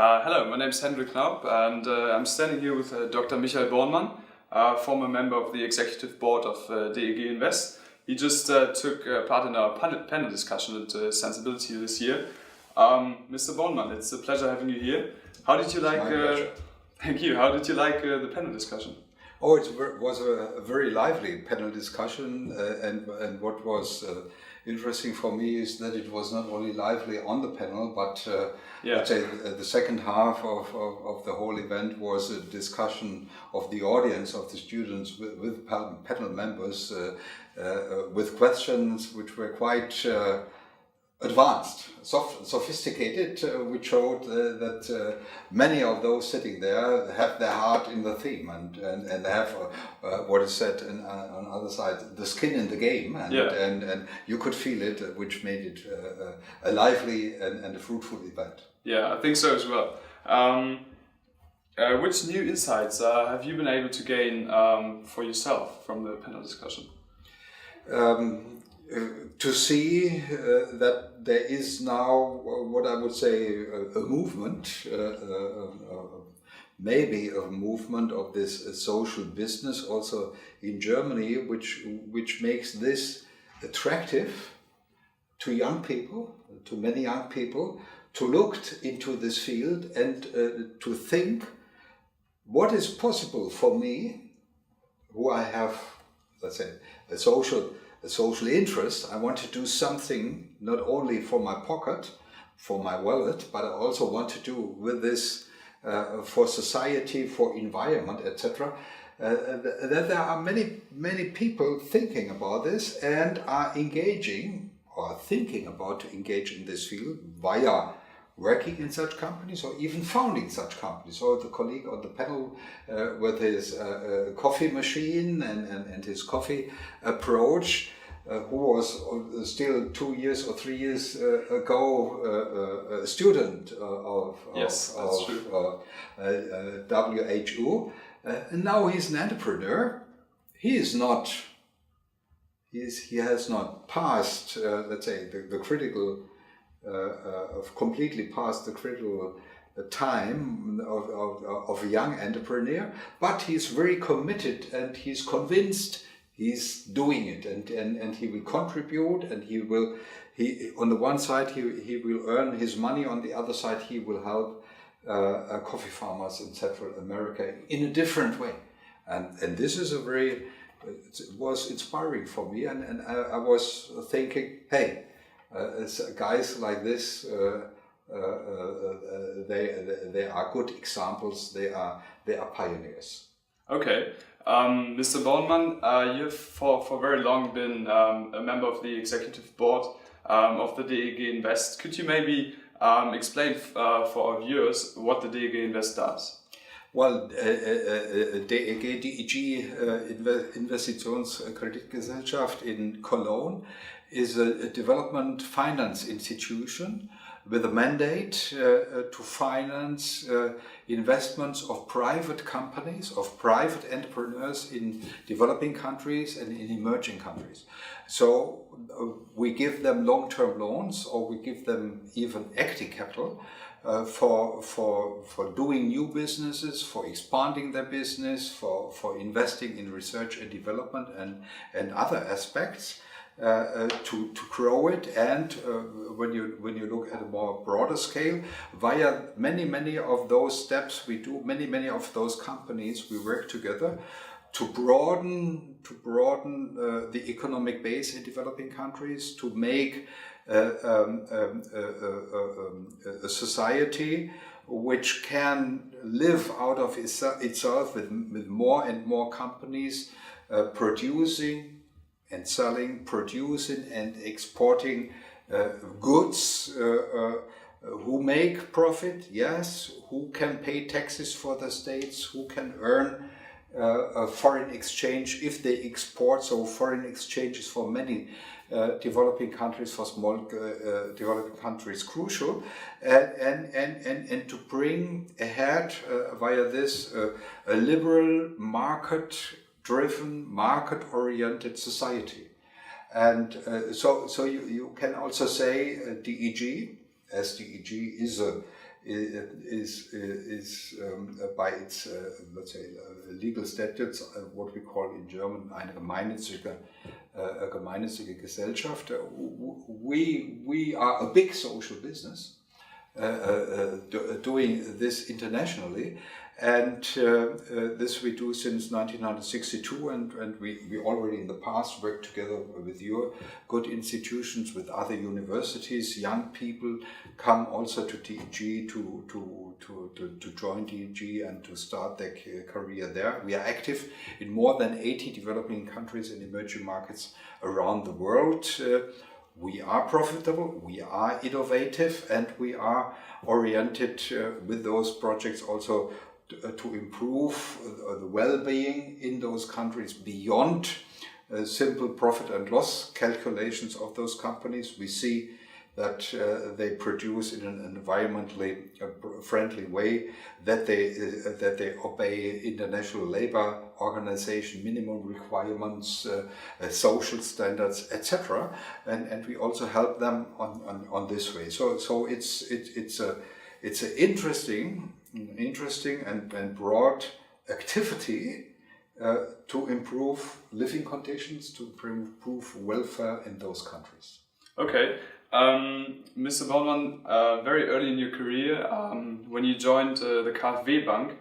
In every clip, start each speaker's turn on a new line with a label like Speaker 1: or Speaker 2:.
Speaker 1: Hello, my name is Hendrik Knapp and I'm standing here with Dr. Michael Bornmann, former member of the executive board of DEG Invest. He just took part in our panel discussion at SensAbility this year. Mr. Bornmann, it's a pleasure having you here. How did you like? Thank you. How did you like the panel discussion?
Speaker 2: Oh, it was a very lively panel discussion, and what was interesting for me is that it was not only lively on the panel, but I'd say the second half of the whole event was a discussion of the audience, of the students with panel members, with questions which were quite advanced, sophisticated, which showed that many of those sitting there have their heart in the theme and have what is said on the other side, the skin in the game, and you could feel it, which made it a lively and a fruitful event.
Speaker 1: Yeah, I think so as well. Which new insights have you been able to gain for yourself from the panel discussion?
Speaker 2: To see that there is now what I would say a movement, maybe a movement of this social business also in Germany, which makes this attractive to young people, to many young people, to look into this field and to think what is possible for me, who I have, let's say, a social interest. I want to do something not only for my pocket, for my wallet, but I also want to do with this for society, for environment, etc. That there are many people thinking about this and are engaging or thinking about to engage in this field via working in such companies or even founding such companies. So the colleague on the panel with his coffee machine and his coffee approach, who was still 2 years or 3 years ago a student of WHU, and now he's an entrepreneur. He has not passed, let's say, the critical. Completely past the critical time of a young entrepreneur, but he's very committed and he's convinced he's doing it, and he will contribute, and he on the one side he will earn his money, on the other side he will help coffee farmers in Central America in a different way, and this is it was inspiring for me, and I was thinking, hey. Guys like this, they are good examples. They are pioneers.
Speaker 1: Okay, Mr. Bornmann, you've for very long been a member of the executive board of the DEG Invest. Could you maybe explain for our viewers what the DEG Invest does?
Speaker 2: Well, DEG Investitionskreditgesellschaft in Cologne is a development finance institution with a mandate to finance investments of private companies, of private entrepreneurs in developing countries and in emerging countries. So we give them long-term loans, or we give them even equity capital for doing new businesses, for expanding their business, for investing in research and development and other aspects. To grow it, and when you look at a more broader scale, via many of those steps we do, many of those companies we work together to broaden the economic base in developing countries, to make a society which can live out of itself with more and more companies producing and selling, producing and exporting goods, who make profit, yes, who can pay taxes for the states, who can earn a foreign exchange if they export. So foreign exchange is for many developing countries, for small developing countries, crucial, and to bring ahead via this a liberal market-driven, market-oriented society. And so you can also say DEG, as DEG is is by its let's say legal statutes what we call in German eine gemeinnützige Gesellschaft. We are a big social business doing this internationally, and this we do since 1962, and we already in the past worked together with your good institutions, with other universities. Young people come also to DEG to join DEG and to start their career there. We are active in more than 80 developing countries and emerging markets around the world. We are profitable, we are innovative, and we are oriented with those projects also to improve the well-being in those countries beyond simple profit and loss calculations of those companies. We see that they produce in an environmentally friendly way, that they obey international labor organization minimum requirements, social standards, etc. And we also help them on this way. So it's an interesting and broad activity to improve living conditions, to improve welfare in those countries.
Speaker 1: Okay. Mr. Bornmann, very early in your career, when you joined the KfW Bank,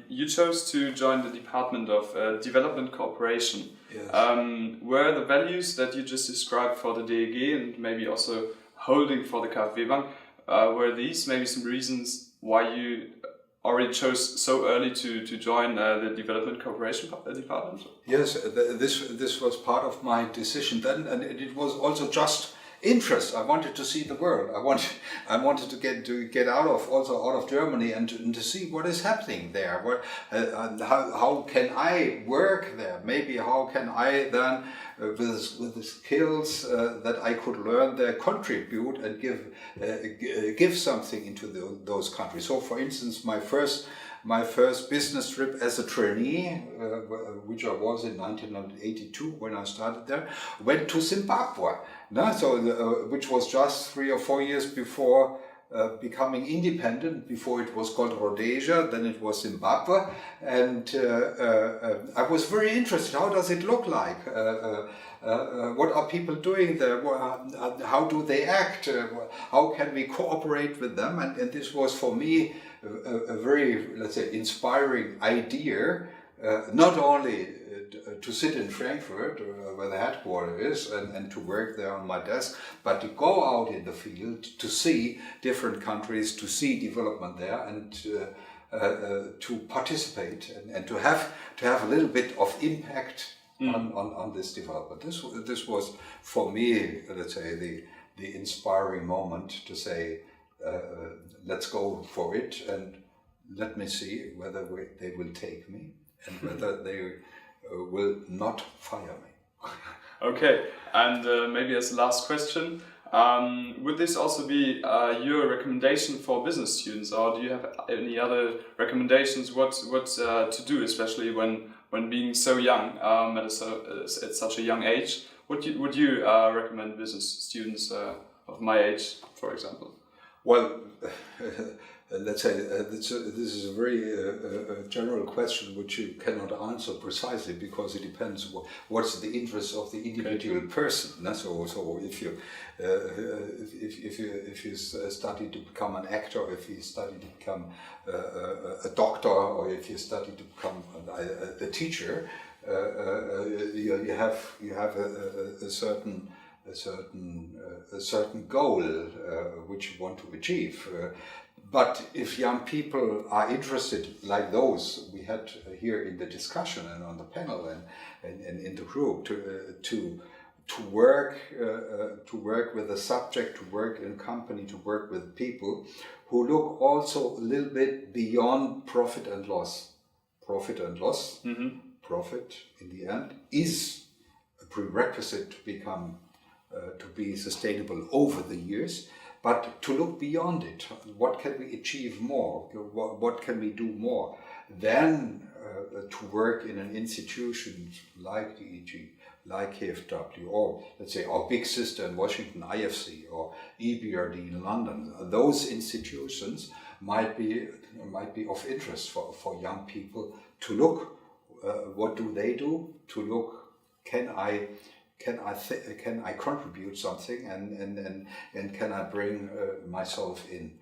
Speaker 1: you chose to join the Department of Development Cooperation.
Speaker 2: Yes.
Speaker 1: Were the values that you just described for the DEG and maybe also holding for the KfW Bank, were these maybe some reasons why you already chose so early to join the Development Cooperation Department?
Speaker 2: Yes, this was part of my decision then, and it was also just interest. I wanted to see the world. I wanted to get out of Germany and to see what is happening there. How can I work there? Maybe how can I then, with the skills that I could learn there, contribute and give something into those countries. So, for instance, my first business trip as a trainee, which I was in 1982 when I started there, went to Zimbabwe. Which was just 3 or 4 years before becoming independent. Before it was called Rhodesia, then it was Zimbabwe, and I was very interested. How does it look like? What are people doing there? How do they act? How can we cooperate with them? And this was for me a very, let's say, inspiring idea. Not only to sit in Frankfurt, where the headquarters is, and to work there on my desk, but to go out in the field, to see different countries, to see development there, and to participate and to have a little bit of impact on this development. This was for me, let's say, the inspiring moment to say, let's go for it, and let me see whether they will take me and whether they will not fire me.
Speaker 1: Okay, and maybe as a last question, would this also be your recommendation for business students, or do you have any other recommendations what to do, especially when being so young, at such a young age? Would you recommend business students of my age, for example?
Speaker 2: Well, let's say this is a very general question which you cannot answer precisely, because it depends what's the interest of the individual person. So if you study to become an actor, if you study to become a doctor, or if you study to become a teacher, you have a certain goal which you want to achieve. But if young people are interested, like those we had here in the discussion and on the panel and in the group, to work with a subject, to work in a company, to work with people who look also a little bit beyond profit and loss. Profit and loss, profit in the end is a prerequisite to become to be sustainable over the years. But to look beyond it, what can we achieve more? What can we do more? Then to work in an institution like DEG, like KFW, or let's say our big sister in Washington, IFC, or EBRD in London. Those institutions might be of interest for young people to look. What do they do? To look, can I contribute something, and can I bring myself in?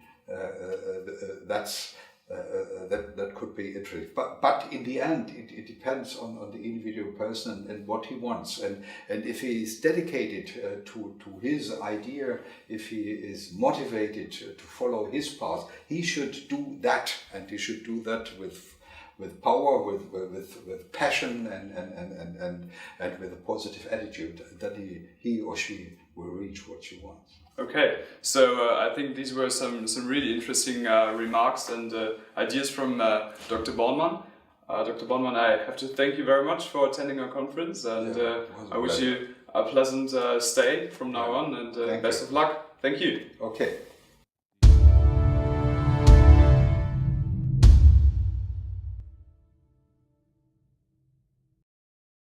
Speaker 2: That could be interesting. But in the end, it depends on the individual person and what he wants. And if he is dedicated to his idea, if he is motivated to follow his path, he should do that, and he should do that with power, with passion, and with a positive attitude, that he or she will reach what she wants.
Speaker 1: Okay, so I think these were some really interesting remarks and ideas from Dr. Bornmann. Dr. Bornmann, I have to thank you very much for attending our conference, and I wish you a pleasant stay from now on, and best of luck. Thank you.
Speaker 2: Okay.